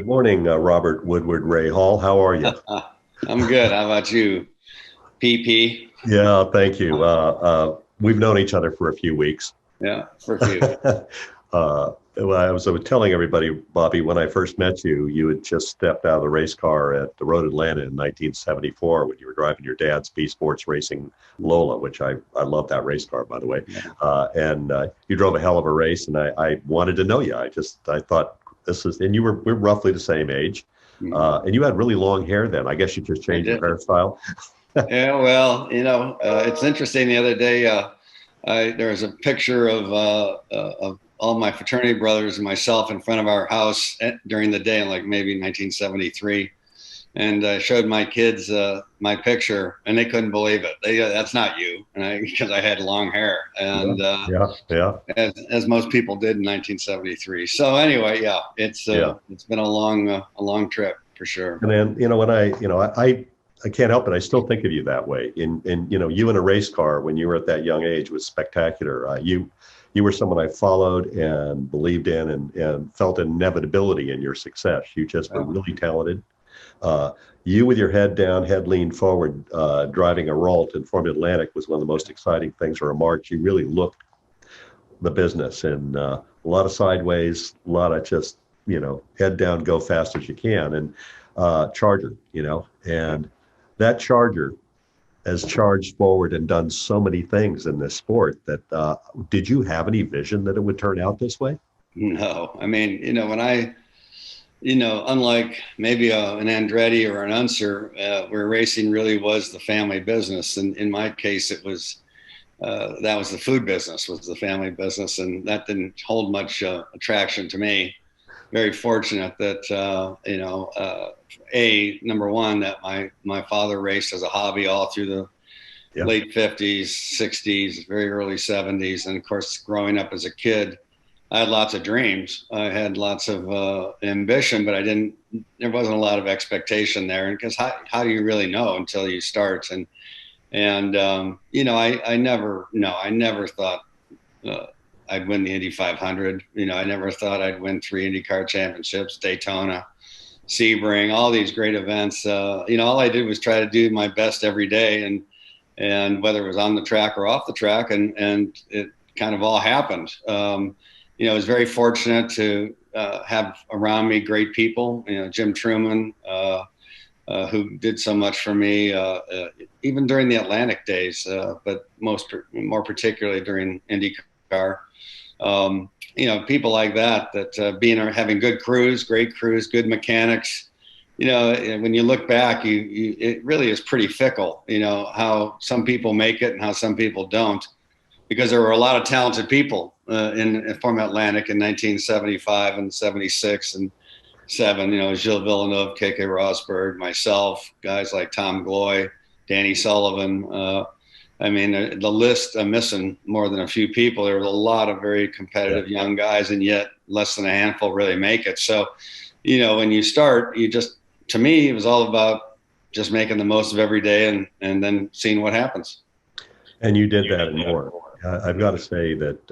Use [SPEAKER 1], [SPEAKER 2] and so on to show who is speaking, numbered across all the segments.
[SPEAKER 1] morning, Robert Woodward Rahal. How are you?
[SPEAKER 2] I'm good. How about you, PP?
[SPEAKER 1] Yeah, thank you. We've known each other for a few weeks.
[SPEAKER 2] Yeah, for a few.
[SPEAKER 1] Well, I was telling everybody, Bobby, when I first met you, you had just stepped out of the race car at the Road Atlanta in 1974 when you were driving your dad's B Sports Racing Lola, which I love that race car, by the way.
[SPEAKER 2] Yeah.
[SPEAKER 1] And You drove a hell of a race, and I wanted to know you. I thought and we're roughly the same age,
[SPEAKER 2] Mhm.
[SPEAKER 1] and you had really long hair then. I guess you just
[SPEAKER 2] I
[SPEAKER 1] changed your
[SPEAKER 2] did.
[SPEAKER 1] hairstyle.
[SPEAKER 2] Yeah, well, it's interesting. The other day, there was a picture of all my fraternity brothers and myself in front of our house during the day, like maybe 1973. And I showed my kids my picture, and they couldn't believe it. That's not you, and because I had long hair,
[SPEAKER 1] Yeah,
[SPEAKER 2] and
[SPEAKER 1] yeah, yeah,
[SPEAKER 2] as most people did in 1973. So anyway, yeah,
[SPEAKER 1] yeah.
[SPEAKER 2] it's been a long trip for sure.
[SPEAKER 1] And then, I can't help it. I still think of you that way. You in a race car when you were at that young age was spectacular. You were someone I followed and believed in and felt inevitability in your success. You just were really talented. Uh, you with your head down, head leaned forward, driving a Ralt in Formula Atlantic was one of the most exciting things for a March. You really looked the business and a lot of sideways, a lot of just, head down, go fast as you can. And Charger, and that Charger has charged forward and done so many things in this sport that did you have any vision that it would turn out this way?
[SPEAKER 2] No, I mean, when unlike maybe an Andretti or an Unser, where racing really was the family business, and in my case, it was that was the food business, was the family business, and that didn't hold much attraction to me. Very fortunate that number one, that my father raced as a hobby all through the
[SPEAKER 1] Yeah.
[SPEAKER 2] late 50s, 60s, very early 70s, and of course, growing up as a kid, I had lots of dreams. I had lots of ambition, but there wasn't a lot of expectation there. And because how do you really know until you start? I never thought uh, I'd win the Indy 500. I never thought I'd win 3 IndyCar championships, Daytona, Sebring, all these great events. All I did was try to do my best every day, and whether it was on the track or off the track, and it kind of all happened. I was very fortunate to have around me great people. Jim Truman, who did so much for me, even during the Atlantic days, but more particularly during IndyCar. People like that having good crews, great crews, good mechanics. When you look back, it really is pretty fickle. How some people make it and how some people don't, because there were a lot of talented people in Formula Atlantic in 1975 and 76 and 7. Gilles Villeneuve, Keke Rosberg, myself, guys like Tom Gloy, Danny Sullivan. The list, I'm missing more than a few people. There was a lot of very
[SPEAKER 1] Yeah.
[SPEAKER 2] competitive young guys, and yet less than a handful really make it. So, when you start, to me, it was all about just making the most of every day and then seeing what happens.
[SPEAKER 1] And you did that and more. I've got to say that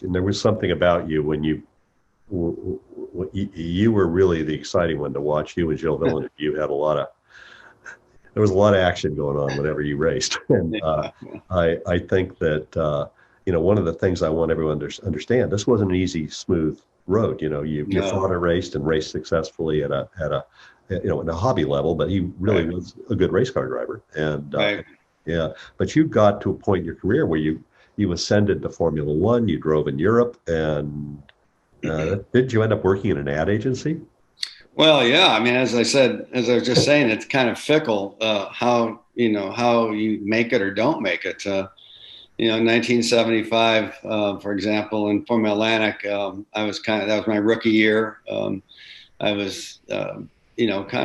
[SPEAKER 1] there was something about you when you were really the exciting one to watch. You and Jill Villeneuve, there was a lot of action going on whenever you raced. And I think that, one of the things I want everyone to understand, this wasn't an easy, smooth road. You
[SPEAKER 2] No.
[SPEAKER 1] fought and raced successfully at a hobby level, but he really was a good race car driver. And
[SPEAKER 2] Right.
[SPEAKER 1] yeah, but you got to a point in your career where you ascended to Formula One, you drove in Europe, and did you end up working in an ad agency?
[SPEAKER 2] Well, yeah. I mean, as I was just saying, it's kind of fickle how you make it or don't make it. 1975, for example, in Formula Atlantic, that was my rookie year. I was, kind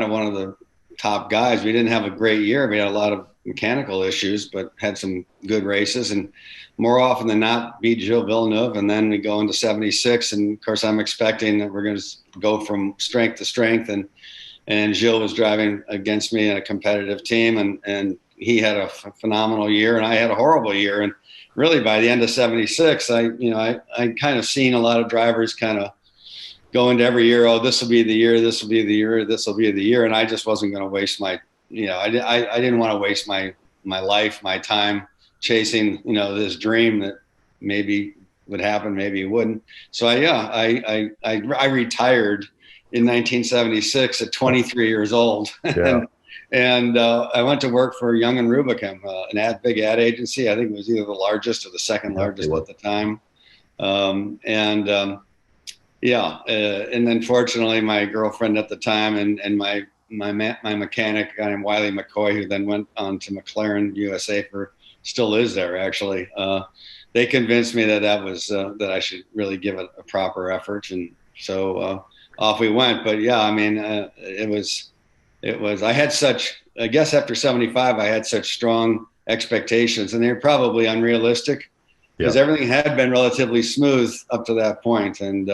[SPEAKER 2] of one of the top guys. We didn't have a great year. We had a lot of mechanical issues, but had some good races, and more often than not beat Gilles Villeneuve. And then we go into 76. And of course, I'm expecting that we're going to go from strength to strength. And Gilles was driving against me in a competitive team, and he had a phenomenal year, and I had a horrible year. And really, by the end of '76, I kind of seen a lot of drivers kind of go into every year, oh, this will be the year, this will be the year, this will be the year. And I just wasn't going to waste I didn't want to waste my life, my time chasing, this dream that maybe would happen, maybe it wouldn't. So I retired in 1976 at 23 years old.
[SPEAKER 1] Yeah.
[SPEAKER 2] And I went to work for Young and Rubicam, big ad agency. I think it was either the largest or the second largest at the time. And then fortunately, my girlfriend at the time and my mechanic, a guy named Wiley McCoy, who then went on to McLaren USA still is there actually. They convinced me that I should really give it a proper effort, and so off we went. But yeah, I mean, it was. I had I guess after 75, I had such strong expectations, and they were probably unrealistic because everything had been relatively smooth up to that point. And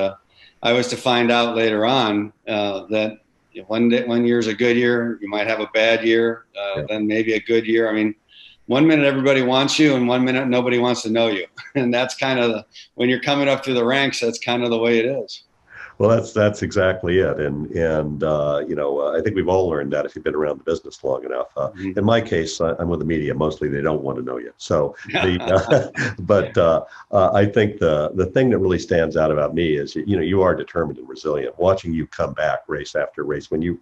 [SPEAKER 2] I was to find out later on that one year's a good year, you might have a bad year, then maybe a good year. I mean, 1 minute everybody wants you, and 1 minute nobody wants to know you, and that's kind of when you're coming up through the ranks. That's kind of the way it is.
[SPEAKER 1] Well, that's exactly it, and I think we've all learned that if you've been around the business long enough. In my case, I'm with the media. Mostly, they don't want to know you. So, but I think the thing that really stands out about me is you are determined and resilient. Watching you come back race after race, when you're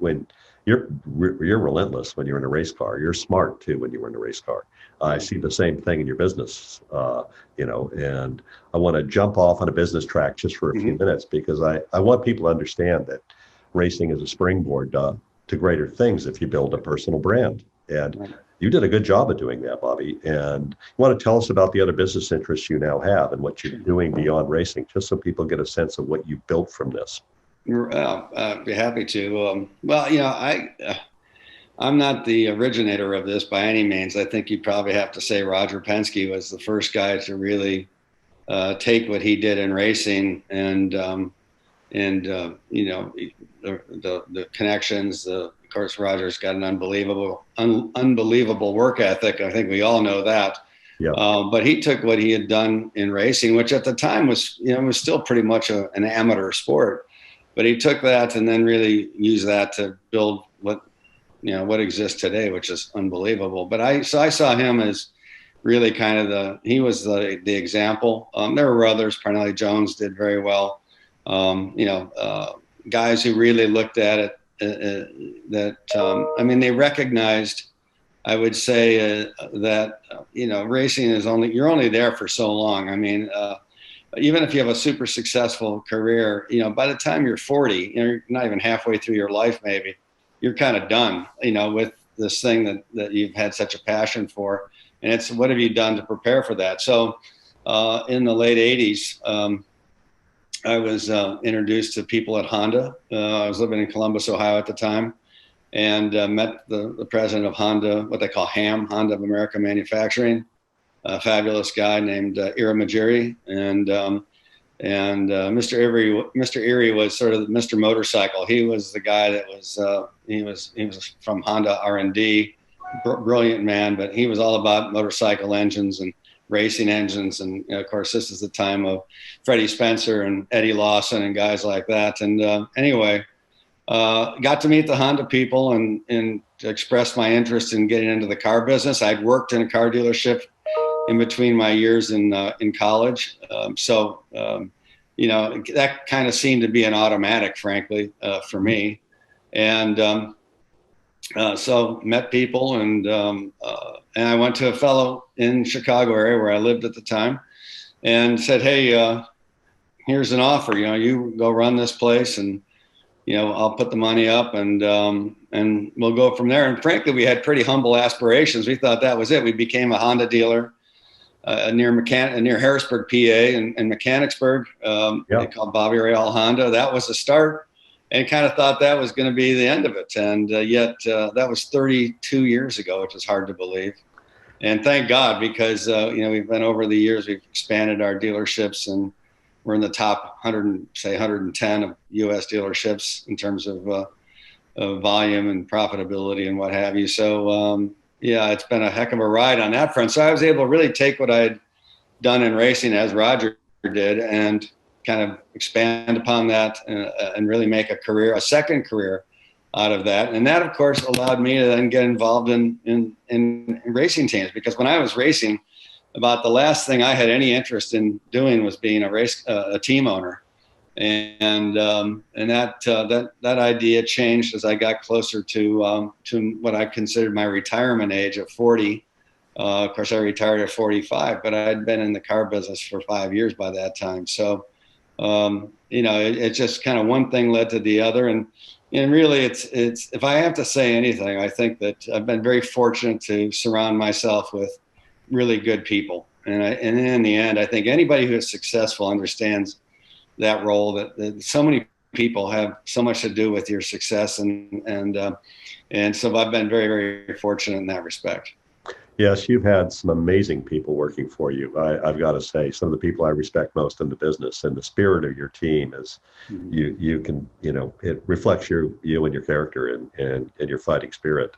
[SPEAKER 1] relentless when you're in a race car. You're smart too when you're in a race car. I see the same thing in your business, and I want to jump off on a business track just for a few minutes because I want people to understand that racing is a springboard to greater things if you build a personal brand. And you did a good job of doing that, Bobby. And you want to tell us about the other business interests you now have and what you're doing beyond racing, just so people get a sense of what you built from this.
[SPEAKER 2] I'd be happy to. I'm not the originator of this by any means. I think you probably have to say Roger Penske was the first guy to really take what he did in racing and the connections. Of course, Roger's got an unbelievable work ethic. I think we all know that.
[SPEAKER 1] Yeah.
[SPEAKER 2] But he took what he had done in racing, which at the time was still pretty much an amateur sport. But he took that and then really used that to build what exists today, which is unbelievable. But I saw him as really kind of he was the example. There were others. Parnelli Jones did very well. Guys who really looked at it they recognized, I would say, that racing is you're only there for so long. I mean, even if you have a super successful career, by the time you're 40, you're not even halfway through your life, maybe you're kind of done, with this thing that you've had such a passion for. And it's, what have you done to prepare for that? So in the late 80s, I was introduced to people at Honda. I was living in Columbus, Ohio at the time, and met the president of Honda, what they call HAM, Honda of America Manufacturing, a fabulous guy named Ira Magiri. And Mr. Erie was sort of Mr. Motorcycle. He was the guy that was he was from Honda R&D, brilliant man, but he was all about motorcycle engines and racing engines. And of course, this is the time of Freddie Spencer and Eddie Lawson and guys like that. And got to meet the Honda people and expressed my interest in getting into the car business. I'd worked in a car dealership in between my years in college. That kind of seemed to be an automatic, frankly, for me. And so met people and I went to a fellow in Chicago area where I lived at the time and said, hey, here's an offer, you go run this place and, I'll put the money up and we'll go from there. And frankly, we had pretty humble aspirations. We thought that was it. We became a Honda dealer near Harrisburg, PA, and Mechanicsburg. They called Bobby Rahal Honda. That was the start, and kind of thought that was going to be the end of it. And yet that was 32 years ago, which is hard to believe. And thank God, because we've been over the years, we've expanded our dealerships, and we're in the top 110 of U.S. dealerships in terms of volume and profitability and what have you. So. It's been a heck of a ride on that front. So I was able to really take what I'd done in racing, as Roger did, and kind of expand upon that and really make a second career out of that. And that, of course, allowed me to then get involved in racing teams, because when I was racing, about the last thing I had any interest in doing was being a team owner. And that idea changed as I got closer to what I considered my retirement age of 40. Of course, I retired at 45, but I'd been in the car business for 5 years by that time. So, it's just kind of one thing led to the other. And really, it's if I have to say anything, I think that I've been very fortunate to surround myself with really good people. And in the end, I think anybody who is successful understands that role, that so many people have so much to do with your success. And so I've been very, very fortunate in that respect.
[SPEAKER 1] Yes, you've had some amazing people working for you. I've got to say, some of the people I respect most in the business, and the spirit of your team is, you can, it reflects you and your character and your fighting spirit.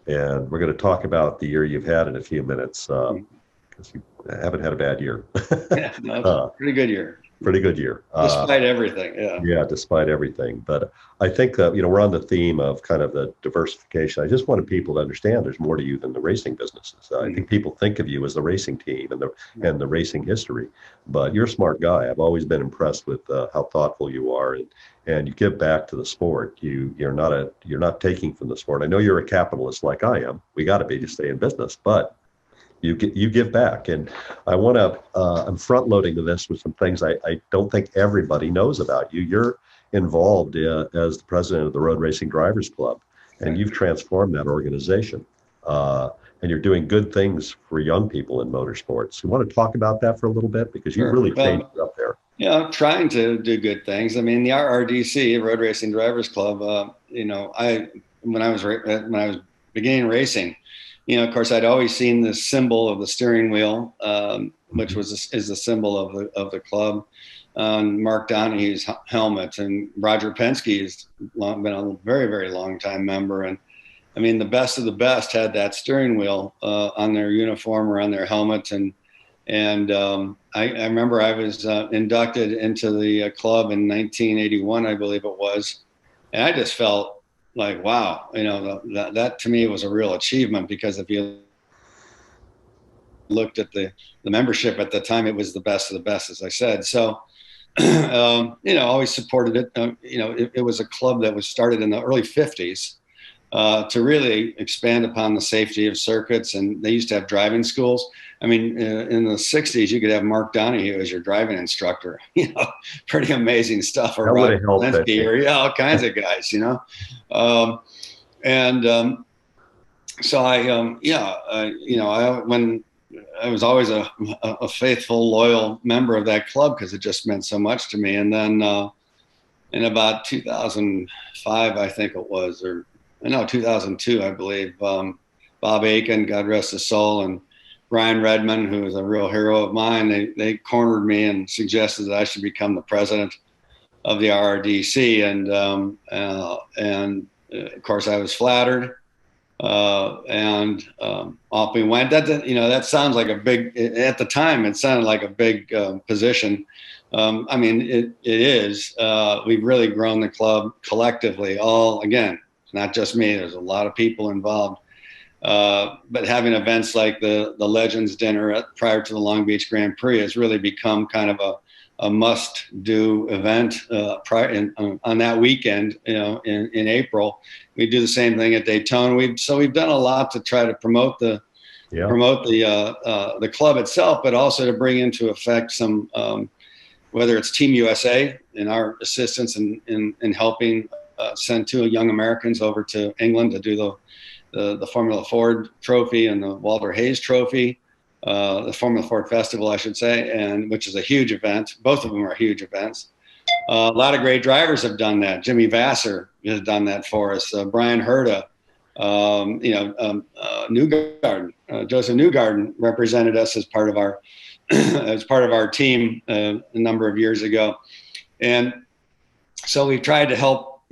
[SPEAKER 1] And we're going to talk about the year you've had in a few minutes, because you haven't had a bad year.
[SPEAKER 2] Yeah, no, pretty good year.
[SPEAKER 1] Pretty good year.
[SPEAKER 2] Despite everything, yeah.
[SPEAKER 1] Yeah, despite everything. But I think that, we're on the theme of kind of the diversification. I just wanted people to understand there's more to you than the racing businesses. I think people think of you as the racing team and the racing history, but you're a smart guy. I've always been impressed with how thoughtful you are, and you give back to the sport. You're not taking from the sport. I know you're a capitalist like I am. We got to be to stay in business, but you give back. And I want to, I'm front loading to this with some things I don't think everybody knows about you. You're involved as the president of the Road Racing Drivers Club, and you've transformed that organization. And you're doing good things for young people in motorsports. You want to talk about that for a little bit, because you really changed it up there.
[SPEAKER 2] Yeah, I'm trying to do good things. I mean, the RRDC, Road Racing Drivers Club, when I was beginning racing, of course, I'd always seen the symbol of the steering wheel, which is the symbol of the club, on Mark Donahue's helmet. And Roger Penske has been a very, very long time member. And I mean, the best of the best had that steering wheel on their uniform or on their helmet. And I remember I was inducted into the club in 1981, I believe it was, and I just felt like, wow, that to me was a real achievement, because if you looked at the membership at the time, it was the best of the best, as I said. So, always supported it. It was a club that was started in the early 50s to really expand upon the safety of circuits. And they used to have driving schools. I mean, in the 60s, you could have Mark Donahue as your driving instructor, pretty amazing stuff. Or Rob Linsky, or all kinds of guys, so when I was always a faithful, loyal member of that club, because it just meant so much to me. And then in about 2005, I think it was, 2002, I believe, Bob Aiken, God rest his soul, and Brian Redmond, who is a real hero of mine, they cornered me and suggested that I should become the president of the RRDC. And of course, I was flattered. And off we went. That sounds like a big, at the time, it sounded like a big position. I mean, it is. We've really grown the club collectively. Again, not just me. There's a lot of people involved. But having events like the Legends Dinner prior to the Long Beach Grand Prix has really become kind of a must-do event on that weekend. In April, we do the same thing at Daytona. We've done a lot to try to promote the club itself, but also to bring into effect some, whether it's Team USA and our assistance in helping send two young Americans over to England to do the Formula Ford Trophy and the Walter Hayes Trophy, the Formula Ford Festival, I should say, and which is a huge event. Both of them are huge events. A lot of great drivers have done that. Jimmy Vasser has done that for us. Brian Herta, Newgarden, Joseph Newgarden represented us as part of our team a number of years ago, and so we've tried to help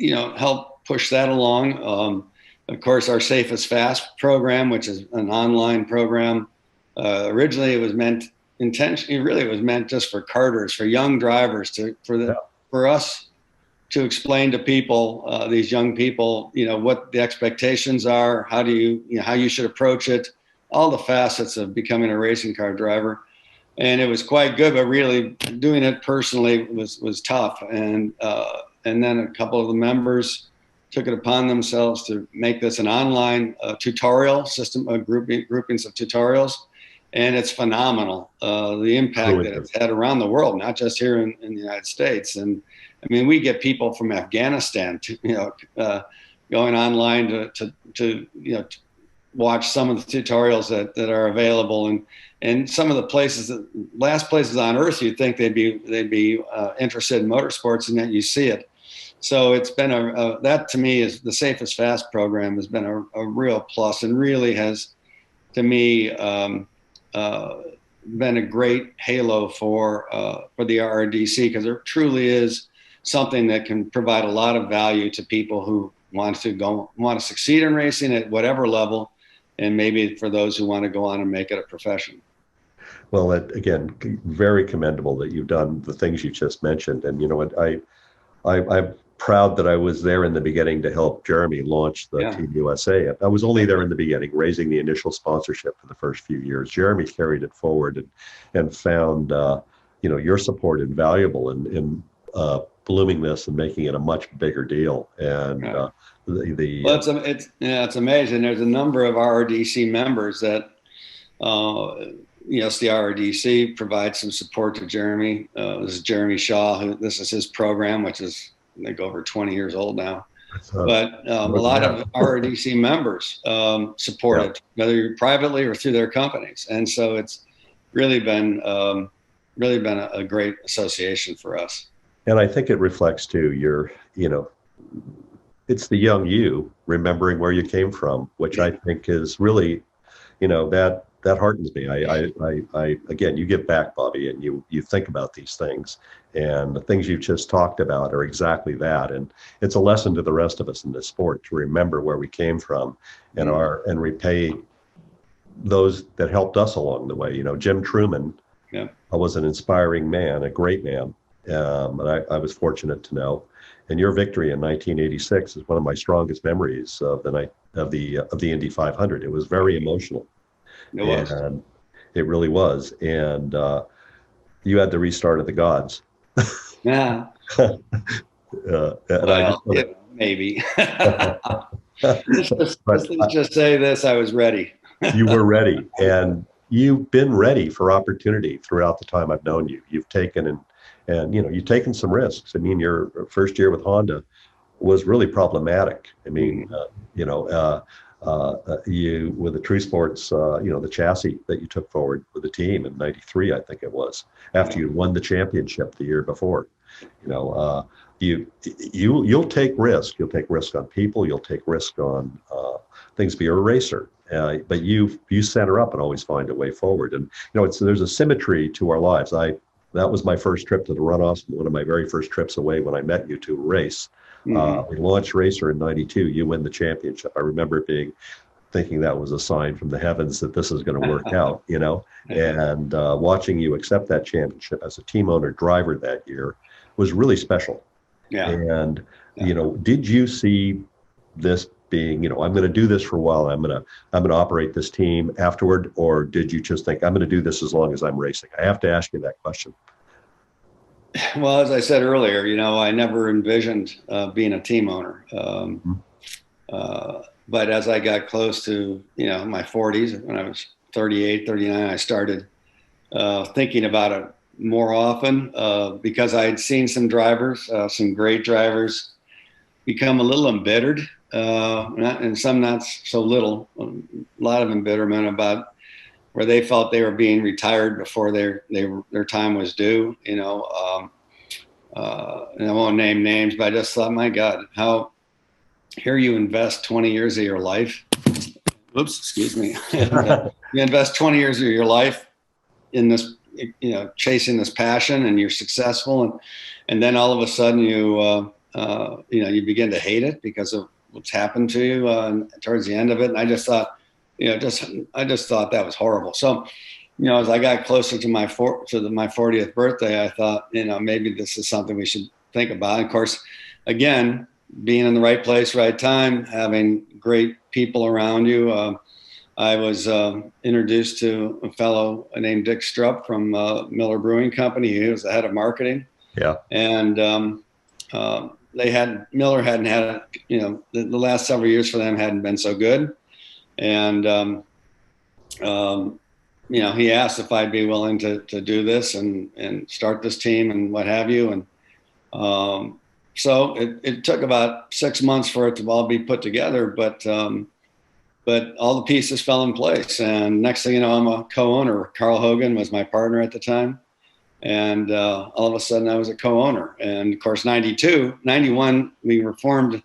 [SPEAKER 2] push that along. Of course, our Safe as Fast program, which is an online program, originally it was meant intention. It really was meant just for karters, for young drivers, for us to explain to people, these young people, what the expectations are, how you should approach it, all the facets of becoming a racing car driver. And it was quite good, but really doing it personally was tough. And then a couple of the members took it upon themselves to make this an online tutorial system, groupings of tutorials. And it's phenomenal, the impact that it's had around the world, not just here in the United States. And I mean, we get people from Afghanistan going online to watch some of the tutorials that are available, and some of the last places on earth you'd think they'd be interested in motorsports, and yet you see it. So it's been that to me is the Safest Fast program has been a real plus, and really has, to me, been a great halo for the RRDC, because there truly is something that can provide a lot of value to people who want to succeed in racing at whatever level, and maybe for those who want to go on and make it a profession.
[SPEAKER 1] Well, again, very commendable that you've done the things you just mentioned. And I'm proud that I was there in the beginning to help Jeremy launch the Team USA. I was only there in the beginning, raising the initial sponsorship for the first few years. Jeremy carried it forward and found your support invaluable in blooming this and making it a much bigger deal. And
[SPEAKER 2] it's amazing. There's a number of RRDC members that the RRDC provides some support to Jeremy. This is Jeremy Shaw, this is his program, which is, I think, over 20 years old now. But a lot of RRDC members support it, whether privately or through their companies. And so it's really been a great association for us.
[SPEAKER 1] And I think it reflects too it's the young you remembering where you came from, which I think is really, that heartens me. I again, you give back, Bobby, and you think about these things, and the things you've just talked about are exactly that. And it's a lesson to the rest of us in this sport to remember where we came from and repay those that helped us along the way. Jim Truman was an inspiring man, a great man. And I was fortunate to know. And your victory in 1986 is one of my strongest memories of the night of the Indy 500. It was very emotional.
[SPEAKER 2] It was.
[SPEAKER 1] And it really was. And you had the restart of the gods.
[SPEAKER 2] Yeah. Maybe. Let's just say this: I was ready.
[SPEAKER 1] You were ready, and you've been ready for opportunity throughout the time I've known you. You've taken you've taken some risks. I mean, your first year with Honda was really problematic. I mean, you with the True Sports, the chassis that you took forward with the team in '93, I think it was, after you won the championship the year before. You'll take risk. You'll take risk on people. You'll take risk on things. Be a racer, but you center up and always find a way forward. And there's a symmetry to our lives. That was my first trip to the runoffs, one of my very first trips away when I met you to race. We launched Racer in '92. You win the championship. I remember thinking that was a sign from the heavens that this is going to work out, and watching you accept that championship as a team owner driver that year was really special. Yeah. And, did you see this being, I'm going to do this for a while. I'm going to operate this team afterward, or did you just think I'm going to do this as long as I'm racing? I have to ask you that question.
[SPEAKER 2] Well, as I said earlier, I never envisioned being a team owner. But as I got close to, my 40s, when I was 38, 39, I started thinking about it more often because I had seen some drivers, some great drivers, become a little embittered, and some not so little, a lot of embitterment about where they felt they were being retired before their time was due, and I won't name names, but I just thought, my God, how here you invest 20 years of your life. Oops, excuse me. You invest 20 years of your life in this, chasing this passion, and you're successful. And then all of a sudden you begin to hate it because of what's happened to you towards the end of it. And I just thought, I just thought that was horrible. So as I got closer to my 40th birthday, I thought, maybe this is something we should think about. And of course, again, being in the right place, right time, having great people around you. I was introduced to a fellow named Dick Strupp from Miller Brewing Company. He was the head of marketing.
[SPEAKER 1] Yeah.
[SPEAKER 2] And Miller hadn't had, the last several years for them hadn't been so good. And, he asked if I'd be willing to do this and start this team and what have you. And so it took about 6 months for it to all be put together, but all the pieces fell in place. And next thing you know, I'm a co-owner. Carl Hogan was my partner at the time. And all of a sudden I was a co-owner. And of course, 91, we were formed.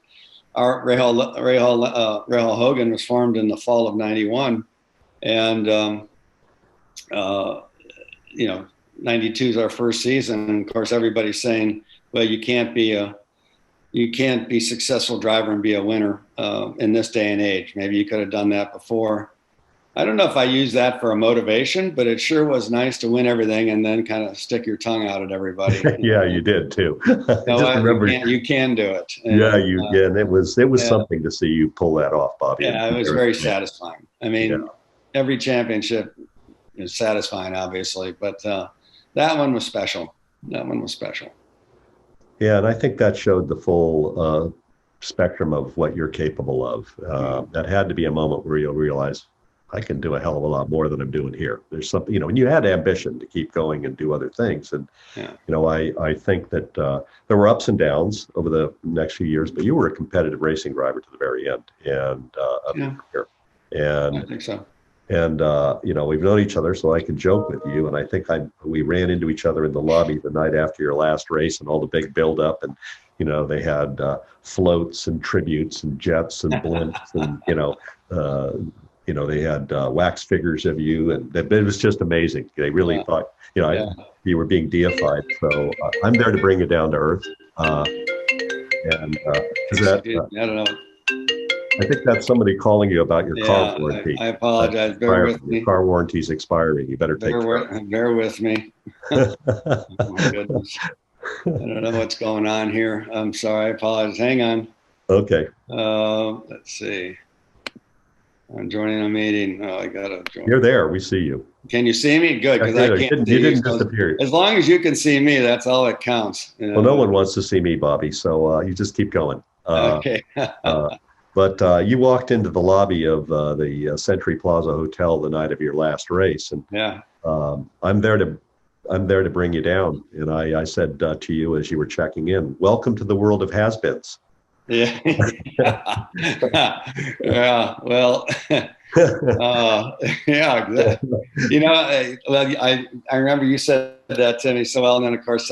[SPEAKER 2] Our Rahal Hogan was formed in the fall of 91. And, 92 is our first season. And of course, everybody's saying, well, you can't be a successful driver and be a winner in this day and age. Maybe you could have done that before. I don't know if I use that for a motivation, but it sure was nice to win everything and then kind of stick your tongue out at everybody.
[SPEAKER 1] Yeah, you did too.
[SPEAKER 2] You can do it. And,
[SPEAKER 1] and it was something to see you pull that off, Bobby.
[SPEAKER 2] Yeah, it was very satisfying. I mean, every championship is satisfying, obviously, but that one was special.
[SPEAKER 1] Yeah, and I think that showed the full spectrum of what you're capable of. That had to be a moment where you'll realize, I can do a hell of a lot more than I'm doing here. There's something, and you had ambition to keep going and do other things. And, I think that there were ups and downs over the next few years, but you were a competitive racing driver to the very end. And
[SPEAKER 2] I think so.
[SPEAKER 1] And, we've known each other, so I can joke with you. And I think we ran into each other in the lobby the night after your last race and all the big buildup. And, they had floats and tributes and jets and blimps and, they had wax figures of you. And it was just amazing. They really thought, you were being deified. So I'm there to bring you down to earth. I
[SPEAKER 2] don't know.
[SPEAKER 1] I think that's somebody calling you about your car warranty.
[SPEAKER 2] I apologize. Bear with me.
[SPEAKER 1] Your car warranty's expiring. You better
[SPEAKER 2] bear with me. Oh my goodness. I don't know what's going on here. I'm sorry. I apologize. Hang on.
[SPEAKER 1] Okay.
[SPEAKER 2] Let's see. I'm joining a meeting. Oh, I gotta join.
[SPEAKER 1] You're there. We see you.
[SPEAKER 2] Can you see me? Good, because I can't see you.
[SPEAKER 1] You didn't disappear.
[SPEAKER 2] As long as you can see me, that's all that counts.
[SPEAKER 1] Well, no one wants to see me, Bobby. So you just keep going.
[SPEAKER 2] Okay.
[SPEAKER 1] But you walked into the lobby of the Century Plaza Hotel the night of your last race, and I'm there to bring you down. And I said to you as you were checking in, "Welcome to the world of has-beens."
[SPEAKER 2] Yeah. Yeah. Well. Yeah. I remember you said that to me so well, and then of course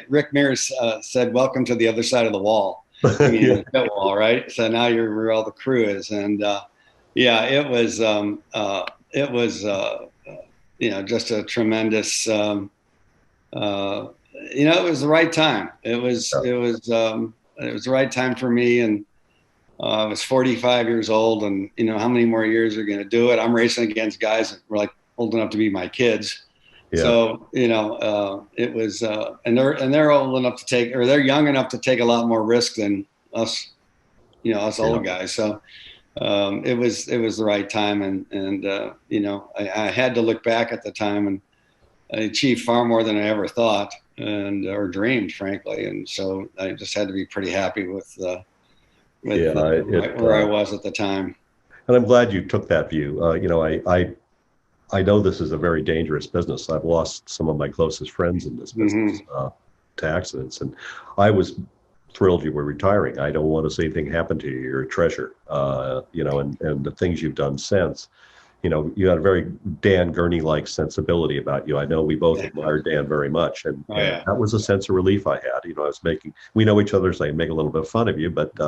[SPEAKER 2] Rick Mears said, "Welcome to the other side of the wall." I mean, the pit wall, right? So now you're where all the crew is, and it was just a tremendous. It was the right time. It was the right time for me, and I was 45 years old, and how many more years are going to do it? I'm racing against guys that were like old enough to be my kids. Yeah. So it was, and they're old enough to take, or they're young enough to take a lot more risk than us, us old guys. So it was the right time, and I had to look back at the time, and I achieved far more than I ever thought or dreamed, frankly. And so I just had to be pretty happy with where I was at the time.
[SPEAKER 1] And I'm glad you took that view. I know this is a very dangerous business. I've lost some of my closest friends in this business to accidents, and I was thrilled you were retiring. I don't want to see anything happen to you. You're a treasure, and the things you've done since. You had a very Dan Gurney-like sensibility about you. I know we both admire Dan very much, and that was a sense of relief I had. We know each other, so I make a little bit of fun of you, but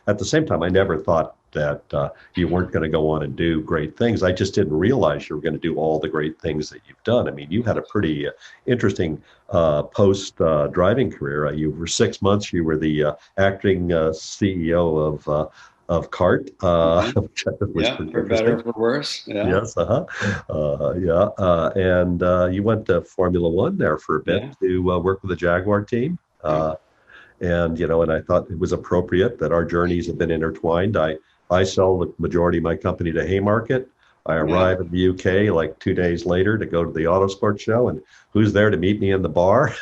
[SPEAKER 1] at the same time, I never thought that you weren't going to go on and do great things. I just didn't realize you were going to do all the great things that you've done. I mean, you had a pretty interesting post-driving career. You for 6 months, you were the acting CEO of kart, which I thought was
[SPEAKER 2] Yeah,
[SPEAKER 1] pretty
[SPEAKER 2] for better
[SPEAKER 1] interesting.
[SPEAKER 2] or for worse. Yeah,
[SPEAKER 1] Yes, yeah, and you went to Formula One there for a bit
[SPEAKER 2] yeah,
[SPEAKER 1] to work with the Jaguar team,
[SPEAKER 2] yeah,
[SPEAKER 1] and and I thought it was appropriate that our journeys have been intertwined. I sell the majority of my company to Haymarket. I
[SPEAKER 2] yeah.
[SPEAKER 1] arrive in the UK like 2 days later to go to the auto sports show, and who's there to meet me in the bar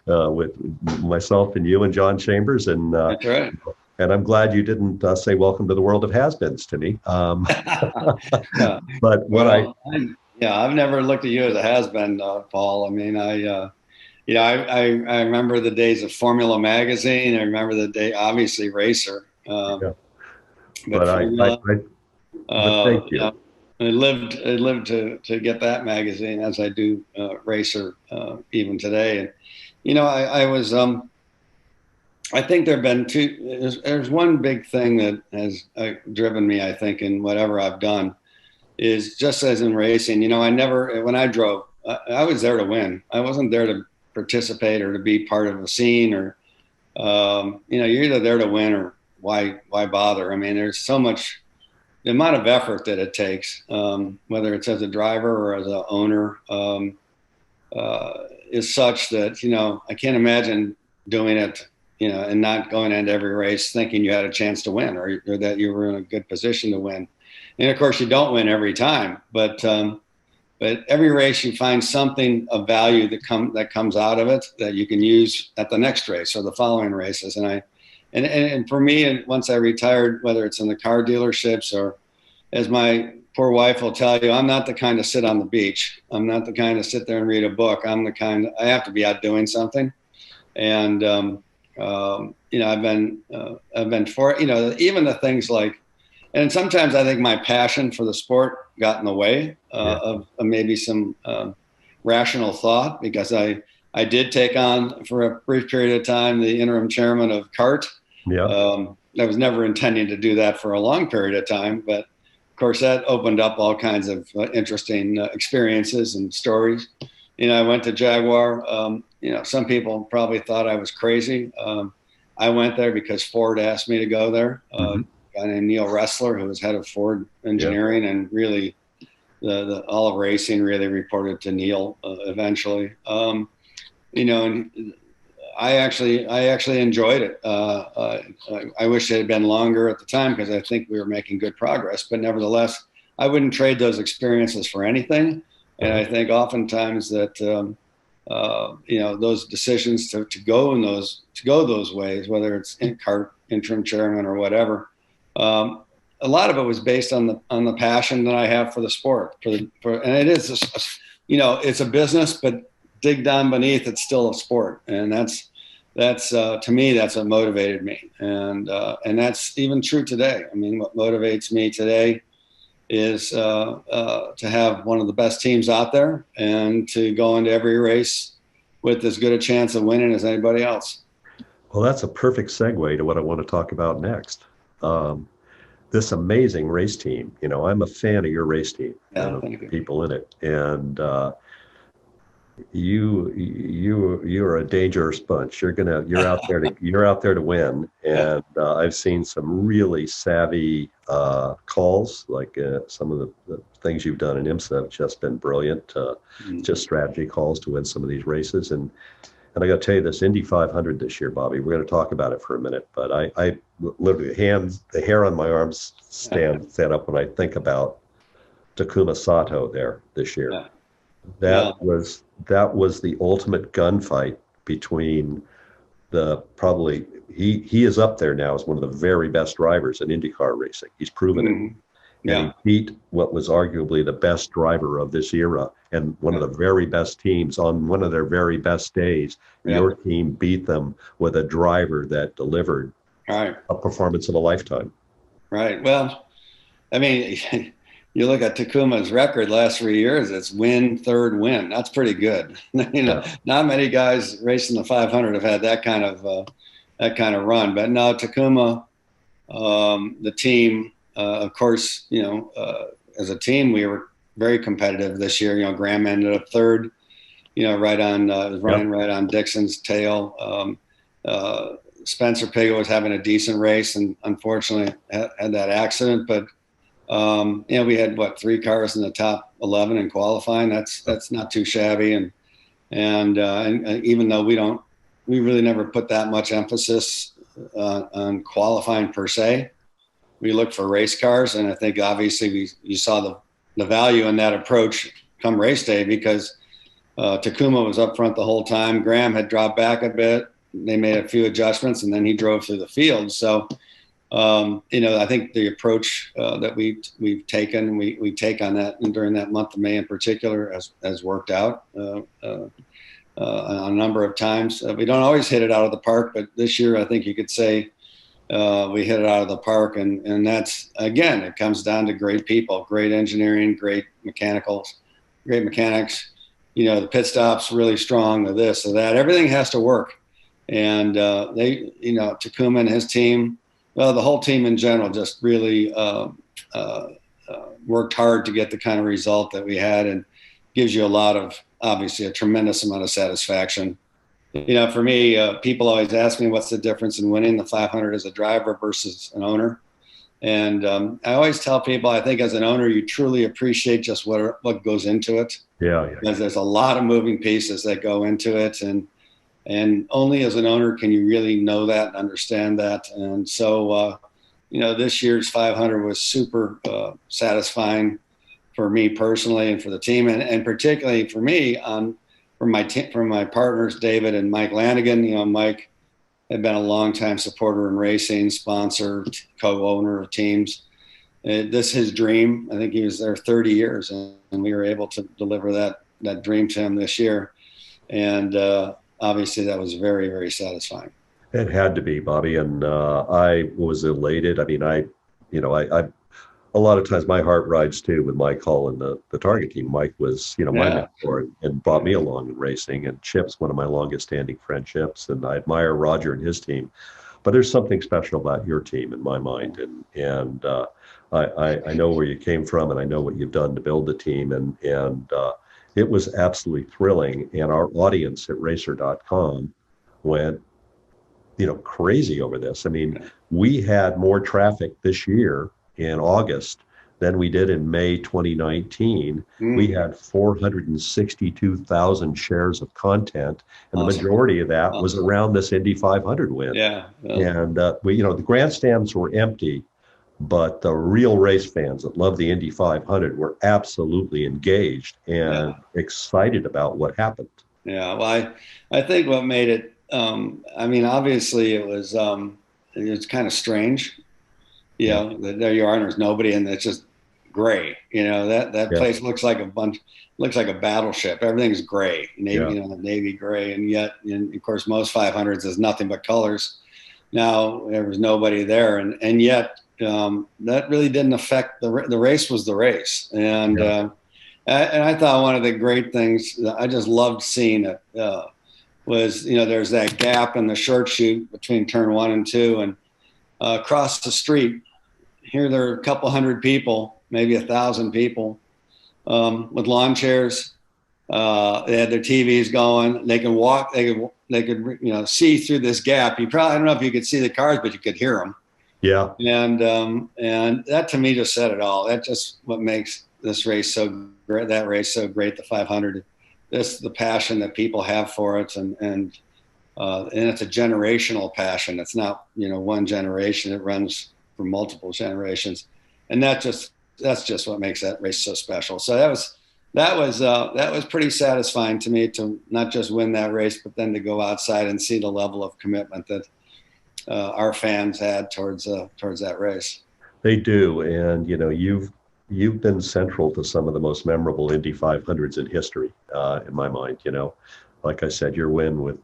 [SPEAKER 1] with myself and you and John Chambers,
[SPEAKER 2] That's right.
[SPEAKER 1] and I'm glad you didn't say "Welcome to the world of has-beens" to me.
[SPEAKER 2] Yeah.
[SPEAKER 1] But what I
[SPEAKER 2] Well, yeah, I've never looked at you as a has-been, Paul. I mean, I remember the days of Formula Magazine. I remember the day, obviously, Racer,
[SPEAKER 1] yeah,
[SPEAKER 2] but
[SPEAKER 1] but
[SPEAKER 2] Formula.
[SPEAKER 1] but thank
[SPEAKER 2] Yeah,
[SPEAKER 1] you.
[SPEAKER 2] I lived to get that magazine as I do Racer even today. And I was I think there've been two. There's one big thing that has driven me. I think in whatever I've done is just as in racing. I never when I drove, I was there to win. I wasn't there to participate or to be part of a scene or you're either there to win or why bother? I mean, there's so much the amount of effort that it takes, whether it's as a driver or as an owner, is such that I can't imagine doing it, and not going into every race thinking you had a chance to win or that you were in a good position to win. And of course, you don't win every time, but every race you find something of value that comes out of it that you can use at the next race or the following races. And for me, and once I retired, whether it's in the car dealerships or as my poor wife will tell you, I'm not the kind to sit on the beach. I'm not the kind to sit there and read a book. I'm the kind I have to be out doing something. And I've been for even the things like, and sometimes I think my passion for the sport got in the way
[SPEAKER 1] Yeah,
[SPEAKER 2] of maybe some rational thought because I did take on for a brief period of time the interim chairman of CART.
[SPEAKER 1] yeah.
[SPEAKER 2] I was never intending to do that for a long period of time, but of course that opened up all kinds of interesting experiences and stories. I went to Jaguar. Some people probably thought I was crazy. I went there because Ford asked me to go there.
[SPEAKER 1] Hmm.
[SPEAKER 2] A guy named Neil Ressler, who was head of Ford
[SPEAKER 1] Yeah.
[SPEAKER 2] engineering and really the all of racing really reported to Neil eventually. And I actually enjoyed it. I wish it had been longer at the time because I think we were making good progress. But nevertheless, I wouldn't trade those experiences for anything. And
[SPEAKER 1] Uh-huh.
[SPEAKER 2] I think oftentimes that those decisions to go those ways, whether it's in CART interim chairman or whatever, a lot of it was based on the passion that I have for the sport. And it is, it's a business, but dig down beneath, it's still a sport, and that's to me that's what motivated me, and that's even true today. I mean, what motivates me today is to have one of the best teams out there and to go into every race with as good a chance of winning as anybody else.
[SPEAKER 1] Well, that's a perfect segue to what I want to talk about next. Um, this amazing race team. I'm a fan of your race team and
[SPEAKER 2] Yeah,
[SPEAKER 1] of
[SPEAKER 2] thank
[SPEAKER 1] the
[SPEAKER 2] you.
[SPEAKER 1] people in it. And you're a dangerous bunch. You're out there to win.
[SPEAKER 2] Yeah.
[SPEAKER 1] And I've seen some really savvy calls, like some of the things you've done in IMSA have just been brilliant.
[SPEAKER 2] Mm.
[SPEAKER 1] Just strategy calls to win some of these races. And I got to tell you, this Indy 500 this year, Bobby, we're going to talk about it for a minute, but I literally the hair on my arms stand up when I think about Takuma Sato there this year.
[SPEAKER 2] Yeah. Yeah.
[SPEAKER 1] That was the ultimate gunfight between the probably he is up there now as one of the very best drivers in IndyCar racing. He's proven it.
[SPEAKER 2] Mhm.
[SPEAKER 1] And
[SPEAKER 2] Yeah.
[SPEAKER 1] he beat what was arguably the best driver of this era and one of
[SPEAKER 2] Yeah.
[SPEAKER 1] the very best teams on one of their very best days.
[SPEAKER 2] Yeah.
[SPEAKER 1] Your team beat them with a driver that delivered
[SPEAKER 2] All right.
[SPEAKER 1] a performance of a lifetime.
[SPEAKER 2] Right. Well, I mean, you look at Takuma's record last 3 years, it's win, third win. That's pretty good.
[SPEAKER 1] Yeah.
[SPEAKER 2] Not many guys racing the 500 have had that kind of run. But no, Takuma, the team, of course, as a team, we were very competitive this year. Graham ended up third, right on, was running
[SPEAKER 1] Yep.
[SPEAKER 2] right on Dixon's tail. Spencer Pigot was having a decent race and unfortunately had that accident. But we had 3 cars in the top 11 in qualifying. That's not too shabby. And even though we really never put that much emphasis on qualifying per se. We look for race cars, and I think obviously you saw the value in that approach come race day because Takuma was up front the whole time. Graham had dropped back a bit. They made a few adjustments, and then he drove through the field. So, I think the approach that we've taken, we take on that during that month of May in particular has worked out a number of times. We don't always hit it out of the park, but this year I think you could say we hit it out of the park. And that's, again, it comes down to great people, great engineering, great mechanics. The pit stops really strong, or this or that. Everything has to work. And Takuma and his team, the whole team in general, just really worked hard to get the kind of result that we had, and gives you obviously a tremendous amount of satisfaction. For me, people always ask me what's the difference in winning the 500 as a driver versus an owner. And I always tell people, I think as an owner, you truly appreciate just what goes into it.
[SPEAKER 1] Yeah.
[SPEAKER 2] Because there's a lot of moving pieces that go into it. And only as an owner can you really know that and understand that. And so, this year's 500 was super satisfying for me personally and for the team, and particularly for me from my partners, David and Mike Lanigan. Mike had been a longtime supporter in racing, sponsor, co-owner of teams. This is his dream. I think he was there 30 years, and we were able to deliver that dream to him this year. And obviously that was very, very satisfying.
[SPEAKER 1] It had to be, Bobby. And I was elated. I mean, I a lot of times my heart rides too with Mike Hull and the Target team. Mike was, my mentor and brought me along in racing, and Chip's one of my longest standing friendships. And I admire Roger and his team, but there's something special about your team in my mind. And I know where you came from, and I know what you've done to build the team. And it was absolutely thrilling. And our audience at racer.com went, crazy over this. I mean, we had more traffic this year in August than we did in May 2019. We had 462,000 shares of content, and the majority of that was around this Indy 500 win.
[SPEAKER 2] Yeah.
[SPEAKER 1] And the grandstands were empty, but the real race fans that love the Indy 500 were absolutely engaged and excited about what happened.
[SPEAKER 2] Yeah. Well, I think what made it, obviously it was kind of strange. There you are, and there's nobody, and it's just gray. That place looks like a battleship. Everything's gray, navy gray, and yet, of course, most 500s is nothing but colors. Now there was nobody there, and yet that really didn't affect the race. Was the race, and I thought one of the great things that I just loved seeing it was there's that gap in the short chute between turn 1 and 2, and across the street. Here there are a couple hundred people, maybe 1,000 people, with lawn chairs. They had their TVs going. They can walk. They could see through this gap. I don't know if you could see the cars, but you could hear them.
[SPEAKER 1] Yeah.
[SPEAKER 2] And that to me just said it all. That's just what makes this race so great. That race so great. The 500. The passion that people have for it, and it's a generational passion. It's not one generation. It runs for multiple generations, and that's just what makes that race so special. So that was pretty satisfying to me, to not just win that race, but then to go outside and see the level of commitment that our fans had towards that race.
[SPEAKER 1] They do, and you've been central to some of the most memorable Indy 500s in history, in my mind. Like I said, your win with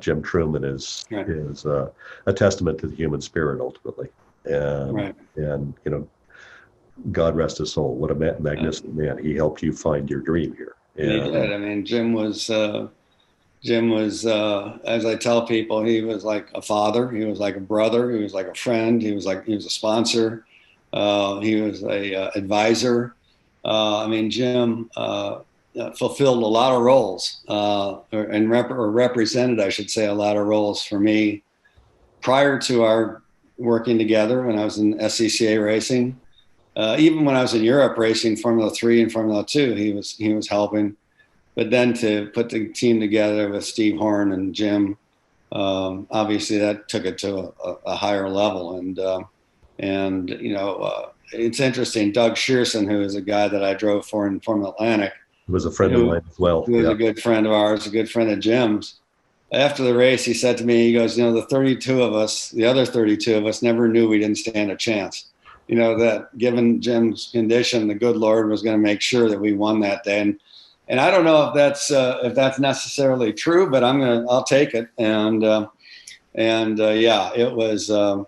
[SPEAKER 1] Jim Truman is a testament to the human spirit ultimately. And God rest his soul. What a magnificent man. He helped you find your dream here. And
[SPEAKER 2] he did. I mean, Jim was, as I tell people, he was like a father. He was like a brother. He was like a friend. He was a sponsor. He was a advisor. Jim fulfilled a lot of roles, or represented, I should say, a lot of roles for me prior to our working together when I was in SCCA racing, even when I was in Europe racing Formula 3 and Formula 2, he was helping. But then to put the team together with Steve Horn and Jim, obviously that took it to a higher level. And it's interesting. Doug Shearson, who is a guy that I drove for in Formula Atlantic,
[SPEAKER 1] He was a friend of mine as well.
[SPEAKER 2] He was a good friend of ours, a good friend of Jim's. After the race, he said to me, he goes, the 32 of us, the other 32 of us never knew we didn't stand a chance. That given Jim's condition, the good Lord was going to make sure that we won that day. And I don't know if that's necessarily true, but I'll take it. Yeah, it was a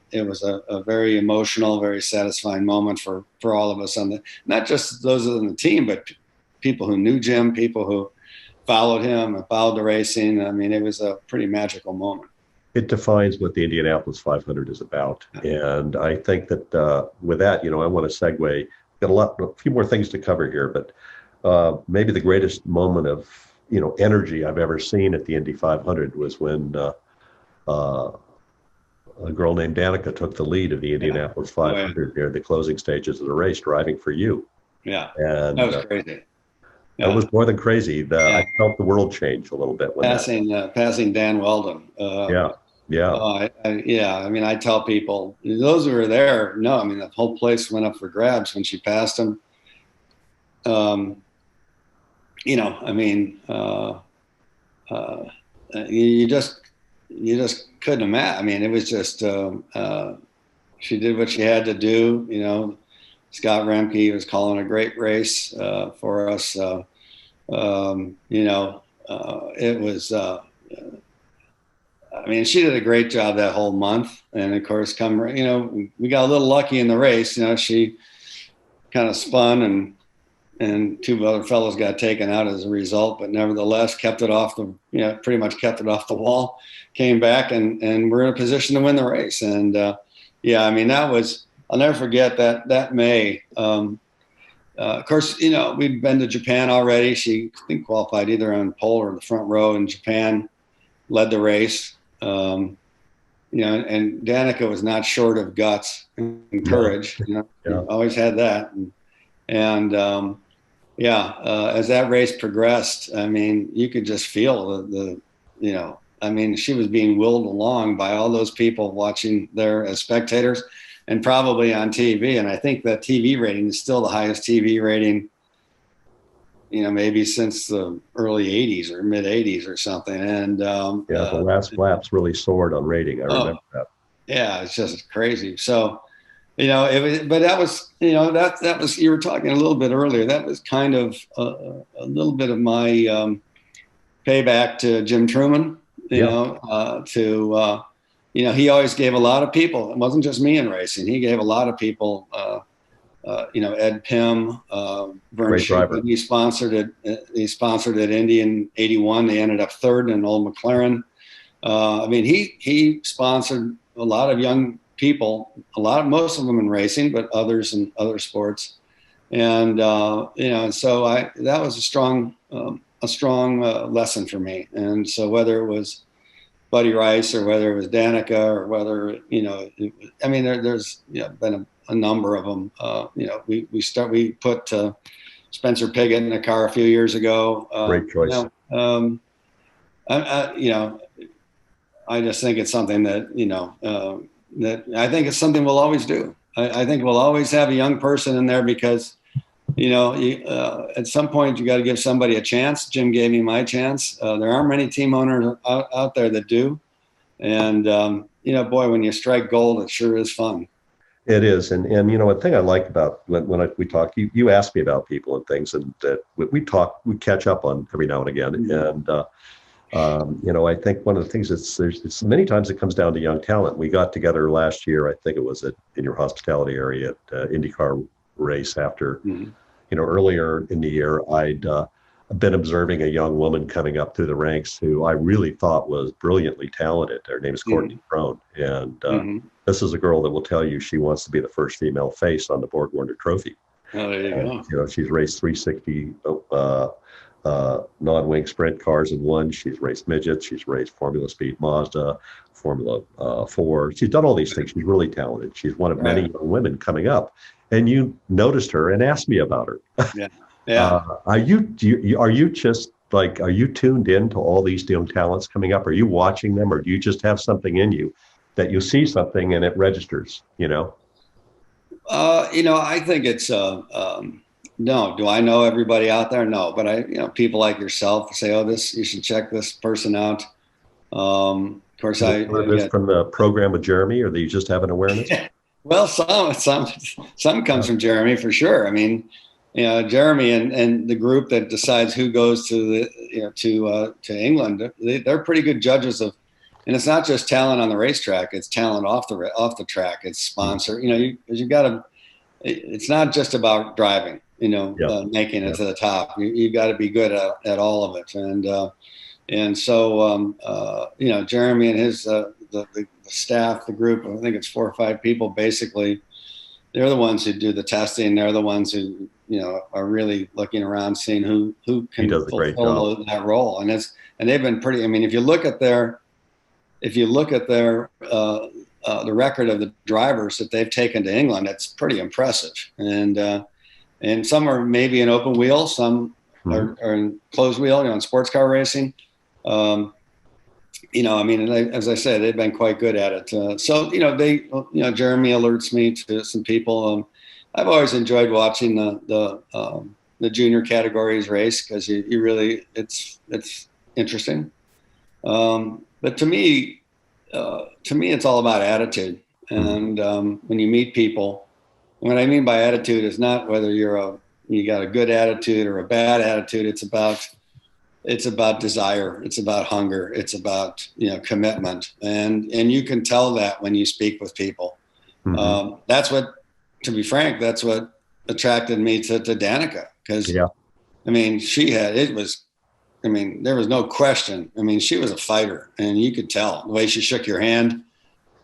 [SPEAKER 2] very emotional, very satisfying moment for all of us not just those on the team, but people who knew Jim, people who followed him and followed the racing. I mean, it was a pretty magical moment.
[SPEAKER 1] It defines what the Indianapolis 500 is about. And I think that with that, I want to segue. Got a few more things to cover here, but maybe the greatest moment of, energy I've ever seen at the Indy 500 was when a girl named Danica took the lead of the Indianapolis 500 near the closing stages of the race, driving for you.
[SPEAKER 2] Yeah,
[SPEAKER 1] and
[SPEAKER 2] that was crazy.
[SPEAKER 1] That was more than crazy. I felt the world change a little bit when
[SPEAKER 2] passing Dan Weldon.
[SPEAKER 1] Yeah.
[SPEAKER 2] I mean, I tell people, those who were there, the whole place went up for grabs when she passed him. You just couldn't imagine. I mean, it was just she did what she had to do. Scott Remke was calling a great race for us. It was. She did a great job that whole month, and of course, we got a little lucky in the race. She kind of spun, and two other fellows got taken out as a result, but nevertheless kept it off pretty much kept it off the wall. Came back, and we're in a position to win the race. And that was. I'll never forget that May. Of course, we'd been to Japan already. She, I think, qualified either on pole or the front row in Japan, led the race. And Danica was not short of guts and courage. Always had that. And as that race progressed, you could just feel she was being willed along by all those people watching there as spectators. And probably on TV. And I think that TV rating is still the highest TV rating, maybe since the early 80s or mid 80s or something. And
[SPEAKER 1] the last laps really soared on rating. I remember that.
[SPEAKER 2] Yeah, it's just crazy. So, it was, but that was, that was, you were talking a little bit earlier. That was kind of a little bit of my payback to Jim Truman, he always gave a lot of people, it wasn't just me in racing, he gave a lot of people, Ed Pym, Vern Schick, he sponsored at Indy in 81. They ended up third in old McLaren. He sponsored a lot of young people, most of them in racing, but others in other sports. And, so that was a strong lesson for me. And so whether it was Buddy Rice or whether it was Danica or whether, there's been a number of them. We put Spencer Piggott in a car a few years ago.
[SPEAKER 1] Great choice.
[SPEAKER 2] I just think it's something that, that I think it's something we'll always do. I think we'll always have a young person in there because, at some point you got to give somebody a chance. Jim gave me my chance. There aren't many team owners out there that do. And, boy, when you strike gold, it sure is fun.
[SPEAKER 1] It is. And one thing I like about when we talk, you ask me about people and things, and that we catch up on every now and again. Mm-hmm. And, I think one of the things it's many times it comes down to young talent. We got together last year, I think it was in your hospitality area at IndyCar race after, mm-hmm. Earlier in the year, I'd been observing a young woman coming up through the ranks who I really thought was brilliantly talented. Her name is Courtney Crone. And mm-hmm. This is a girl that will tell you she wants to be the first female face on the Borg Warner Trophy.
[SPEAKER 2] Oh, there you go.
[SPEAKER 1] She's raced 360 non-wing sprint cars and won. She's raced midgets. She's raced Formula Speed Mazda, Formula 4. She's done all these things. She's really talented. She's one of many young women coming up. And you noticed her and asked me about her.
[SPEAKER 2] Yeah. Yeah.
[SPEAKER 1] Are you just like, are you tuned in to all these young talents coming up? Are you watching them, or do you just have something in you that you see something and it registers, you know?
[SPEAKER 2] I think it's, no, do I know everybody out there? No, but people like yourself say, oh, you should check this person out. Of course,
[SPEAKER 1] this from the program with Jeremy, or do you just have an awareness?
[SPEAKER 2] Well, some comes from Jeremy for sure. I mean, Jeremy and the group that decides who goes to to England, they're pretty good judges of, and it's not just talent on the racetrack; it's talent off the track. It's sponsor. You've got to. It's not just about driving. Making it to the top. You've got to be good at all of it. And so Jeremy and his the staff, the group, I think it's 4 or 5 people, basically, they're the ones who do the testing. They're the ones who are really looking around, seeing who can fulfill that role. And they've been pretty. I mean, if you look at their the record of the drivers that they've taken to England, it's pretty impressive. And some are maybe in open wheel, some are in closed wheel, in sports car racing. As I said, they've been quite good at it. Jeremy alerts me to some people. I've always enjoyed watching the junior categories race, because you really, it's interesting. But to me, it's all about attitude. And when you meet people, what I mean by attitude is not whether you got a good attitude or a bad attitude. It's about desire. It's about hunger. It's about commitment, and you can tell that when you speak with people. That's what, to be frank, that's what attracted me to Danica, because there was no question. I mean, she was a fighter, and you could tell the way she shook your hand.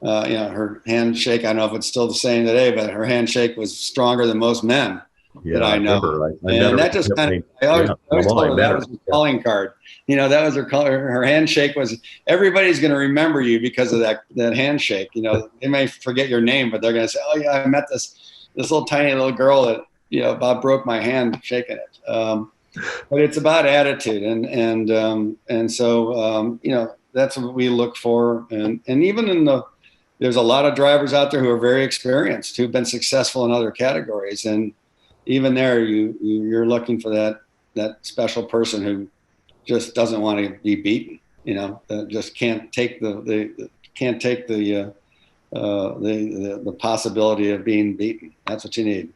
[SPEAKER 2] Her handshake, I don't know if it's still the same today, but her handshake was stronger than most men that I know. And that just kind of, I always told her that was her calling card. That was her handshake was, everybody's going to remember you because of that handshake. They may forget your name, but they're going to say, oh yeah, I met this little tiny little girl that, about broke my hand shaking it. But it's about attitude. And so, that's what we look for. And even there's a lot of drivers out there who are very experienced, who've been successful in other categories. And even there, you're looking for that special person who just doesn't want to be beaten, that just can't take the possibility of being beaten. That's what you need.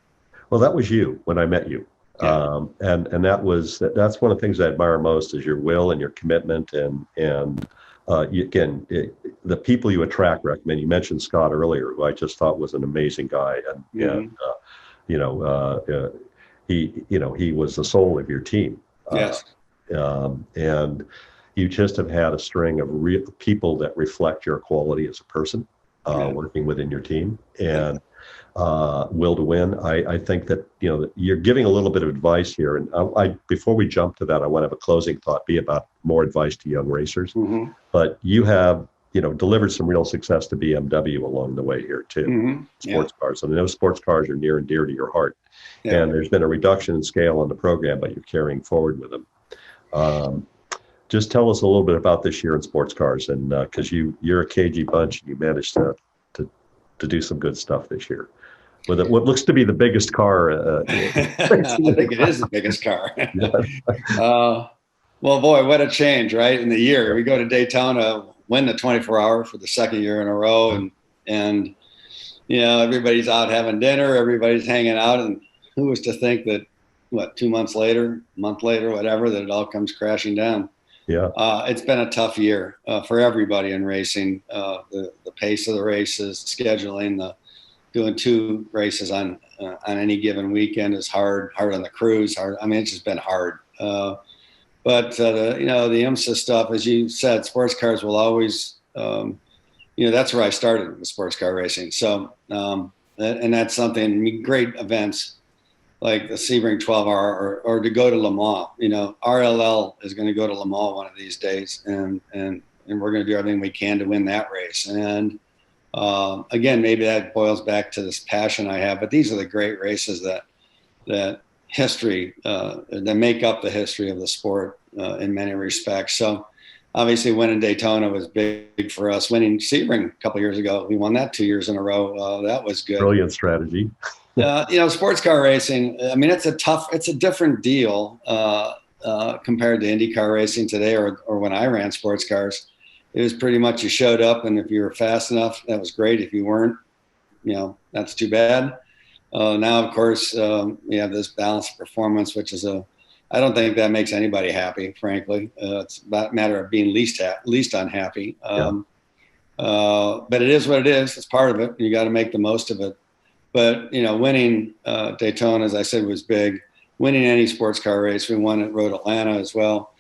[SPEAKER 1] Well, that was you when I met you.
[SPEAKER 2] Yeah.
[SPEAKER 1] And that's one of the things I admire most, is your will and your commitment, and the people you recommend. You mentioned Scott earlier, who I just thought was an amazing guy, and he was the soul of your team.
[SPEAKER 2] Yes.
[SPEAKER 1] And you just have had a string of people that reflect your quality as a person, working within your team, and will to win. I think that you're giving a little bit of advice here, and I before we jump to that, I want to have a closing thought be about more advice to young racers. But you have delivered some real success to BMW along the way here too. Sports cars, and those sports cars are near and dear to your heart. And there's been a reduction in scale on the program, but you're carrying forward with them. Just tell us a little bit about this year in sports cars, and because you're a cagey bunch, and you managed to do some good stuff this year with what looks to be the biggest car.
[SPEAKER 2] I think it is the biggest car. Well, boy, what a change, right? In the year, we go to Daytona, win the 24-hour for the second year in a row, and everybody's out having dinner, everybody's hanging out, and who was to think that 2 months later, a month later, whatever, that it all comes crashing down.
[SPEAKER 1] Yeah.
[SPEAKER 2] It's been a tough year for everybody in racing. The pace of the races, scheduling, doing 2 races on any given weekend is hard on the crews. Hard. I mean, it's just been hard. But the IMSA stuff, as you said, sports cars will always, that's where I started with sports car racing. So, and that's something, great events. like the Sebring 12R or to go to Le Mans. RLL is going to go to Le Mans one of these days, and we're going to do everything we can to win that race. And again, maybe that boils back to this passion I have. But these are the great races that history that make up the history of the sport in many respects. So obviously winning Daytona was big for us. Winning Sebring a couple of years ago, we won that 2 years in a row. That was good.
[SPEAKER 1] Brilliant strategy.
[SPEAKER 2] Sports car racing, I mean, it's a different deal compared to IndyCar racing today or when I ran sports cars. It was pretty much you showed up, and if you were fast enough, that was great. If you weren't, that's too bad. Now, of course, you have this balance of performance, which is I don't think that makes anybody happy, frankly. It's a matter of being least unhappy. But it is what it is. It's part of it. You got to make the most of it. But, winning Daytona, as I said, was big. Winning any sports car race, we won at Road Atlanta as well.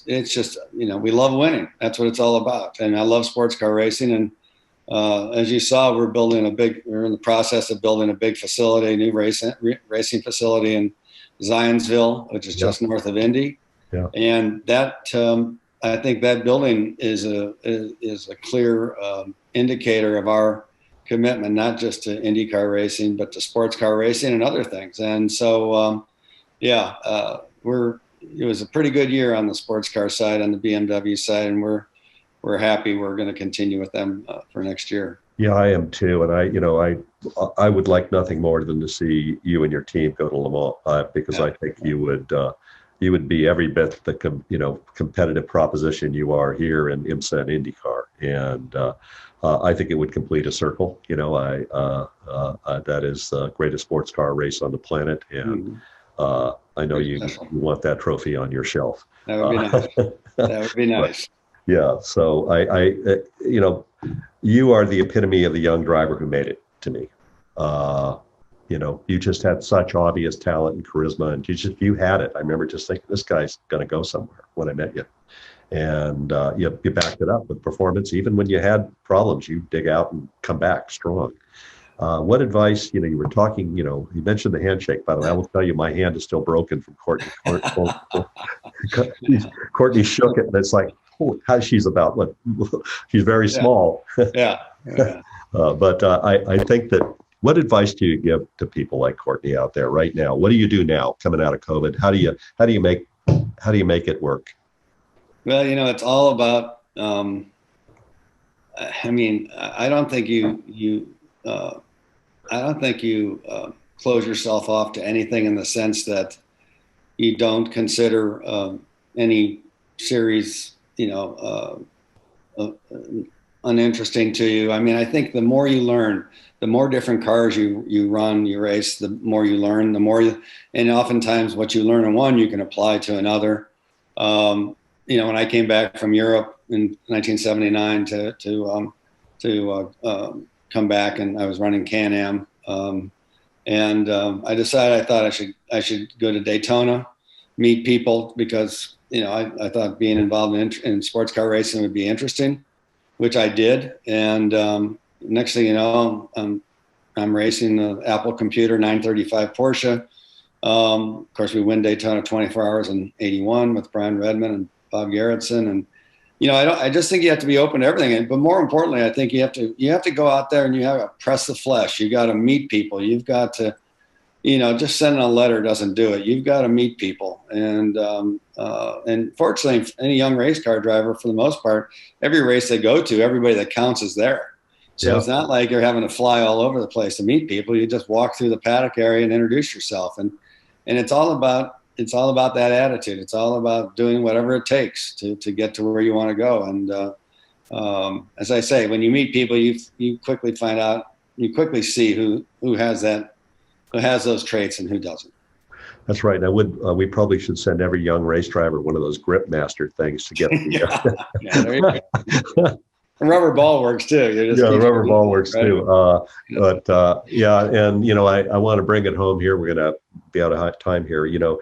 [SPEAKER 2] It's just, we love winning. That's what it's all about. And I love sports car racing. And as you saw, we're in the process of building a big facility, a new racing facility in Zionsville, which is just north of Indy.
[SPEAKER 1] Yeah.
[SPEAKER 2] And that, I think that building is a clear indicator of our commitment, not just to IndyCar racing, but to sports car racing and other things. And so, it was a pretty good year on the sports car side, on the BMW side, and we're happy. We're going to continue with them for next year.
[SPEAKER 1] Yeah, I am too. And I would like nothing more than to see you and your team go to Le Mans because I think you would be every bit the competitive proposition you are here in IMSA and IndyCar. And I think it would complete a circle. That is the greatest sports car race on the planet. And I know you want that trophy on your shelf.
[SPEAKER 2] That would be nice. That would be nice.
[SPEAKER 1] Yeah. So you are the epitome of the young driver who made it to me. You just had such obvious talent and charisma, and you had it. I remember just thinking, this guy's going to go somewhere when I met you. And you backed it up with performance. Even when you had problems, you dig out and come back strong. What advice, you were talking, you mentioned the handshake, by the way. I will tell you, my hand is still broken from Courtney. Courtney shook it, and it's like, she's about what? She's very small.
[SPEAKER 2] Yeah.
[SPEAKER 1] But I think that, what advice do you give to people like Courtney out there right now? What do you do now, coming out of COVID? How do you make it work?
[SPEAKER 2] Well, it's all about. I don't think you close yourself off to anything in the sense that you don't consider any series, uninteresting to you. I mean, I think the more you learn, the more different cars you run, you race, the more you learn, and oftentimes what you learn in one, you can apply to another. When I came back from Europe in 1979 to come back, and I was running Can-Am, I decided I thought I should go to Daytona, meet people, because I thought being involved in sports car racing would be interesting, which I did. And next thing you know, I'm racing the Apple Computer 935 Porsche. Of course, we win Daytona 24 Hours in '81 with Brian Redmond and Bob Gerritsen, and I just think you have to be open to everything. But more importantly, I think you have to go out there and you have to press the flesh. You got to meet people. You've got to, just sending a letter doesn't do it. You've got to meet people. And fortunately, any young race car driver, for the most part, every race they go to, everybody that counts is there. So It's not like you're having to fly all over the place to meet people. You just walk through the paddock area and introduce yourself. And it's all about that attitude. It's all about doing whatever it takes to get to where you want to go. And as I say, when you meet people, you quickly find out, you quickly see who has those traits and who doesn't.
[SPEAKER 1] That's right. We probably should send every young race driver one of those grip master things to get the.
[SPEAKER 2] There you go. And rubber ball works too.
[SPEAKER 1] The rubber ball works too. But I want to bring it home here. We're going to be out of time here. You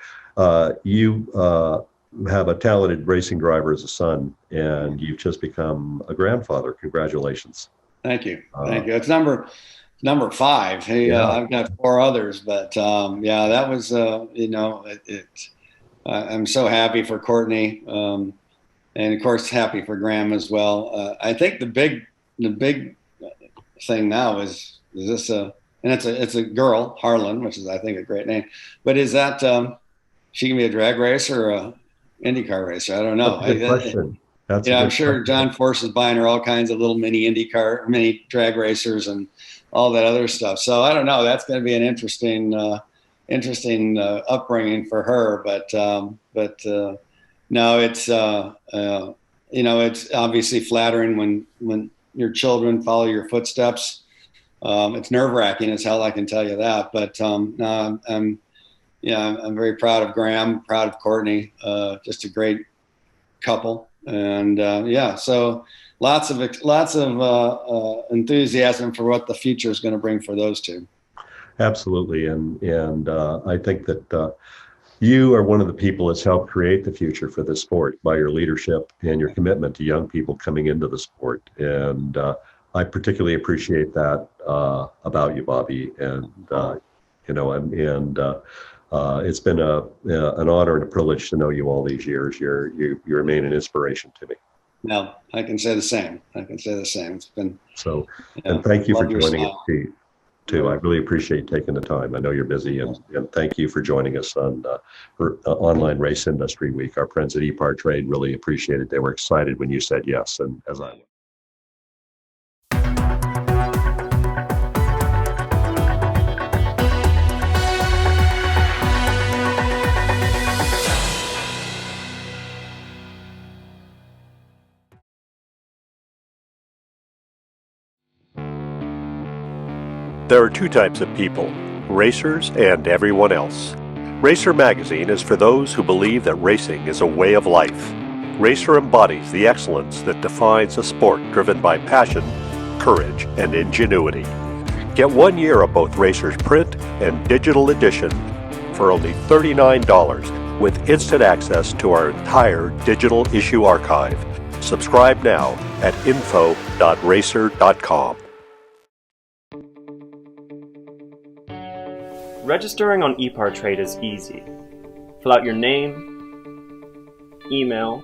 [SPEAKER 1] have a talented racing driver as a son, and you've just become a grandfather. Congratulations.
[SPEAKER 2] Thank you. Thank you. It's number number 5. Hey,
[SPEAKER 1] Yeah.
[SPEAKER 2] I've got 4 others, but yeah, that was I'm so happy for Courtney, and of course happy for Graham as well. I think the big thing now is this and it's a girl, Harlan, which is I think a great name, but is that she can be a drag racer or a IndyCar racer? I don't know.
[SPEAKER 1] That's a good question. That's a
[SPEAKER 2] I'm
[SPEAKER 1] good
[SPEAKER 2] sure
[SPEAKER 1] question.
[SPEAKER 2] John Force is buying her all kinds of little mini drag racers and all that other stuff. So I don't know. That's going to be an interesting upbringing for her. But no, it's obviously flattering when your children follow your footsteps. It's nerve-wracking as hell, I can tell you that. But no, I'm very proud of Graham, proud of Courtney. Just a great couple. And so lots of enthusiasm for what the future is going to bring for those two.
[SPEAKER 1] Absolutely. And I think that you are one of the people that's helped create the future for the sport by your leadership and your commitment to young people coming into the sport. And I particularly appreciate that about you, Bobby. And it's been an honor and a privilege to know you all these years. You remain an inspiration to me.
[SPEAKER 2] No, I can say the same. It's been
[SPEAKER 1] so, and thank you for joining us too.
[SPEAKER 2] Right.
[SPEAKER 1] I really appreciate taking the time. I know you're busy, and thank you for joining us on Online Race Industry Week. Our friends at ePartrade really appreciate it. They were excited when you said yes, and as I was.
[SPEAKER 3] There are 2 types of people, racers and everyone else. Racer Magazine is for those who believe that racing is a way of life. Racer embodies the excellence that defines a sport driven by passion, courage, and ingenuity. Get 1 year of both Racer's print and digital edition for only $39 with instant access to our entire digital issue archive. Subscribe now at info.racer.com.
[SPEAKER 4] Registering on ePartrade is easy. Fill out your name, email,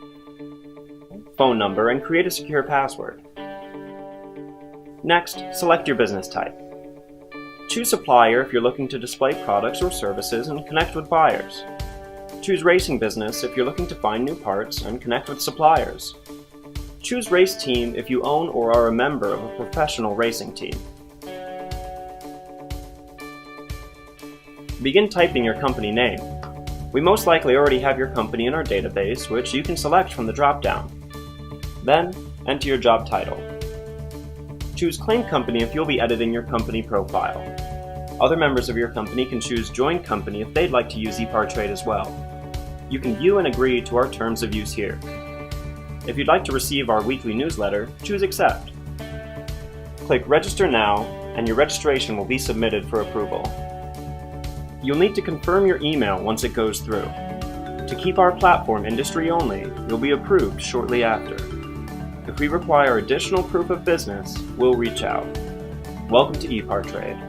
[SPEAKER 4] phone number, and create a secure password. Next, select your business type. Choose supplier if you're looking to display products or services and connect with buyers. Choose racing business if you're looking to find new parts and connect with suppliers. Choose race team if you own or are a member of a professional racing team. Begin typing your company name. We most likely already have your company in our database, which you can select from the drop-down. Then, enter your job title. Choose Claim Company if you'll be editing your company profile. Other members of your company can choose Join Company if they'd like to use ePartrade as well. You can view and agree to our terms of use here. If you'd like to receive our weekly newsletter, choose Accept. Click Register Now, and your registration will be submitted for approval. You'll need to confirm your email once it goes through. To keep our platform industry only, you'll be approved shortly after. If we require additional proof of business, we'll reach out. Welcome to ePartrade.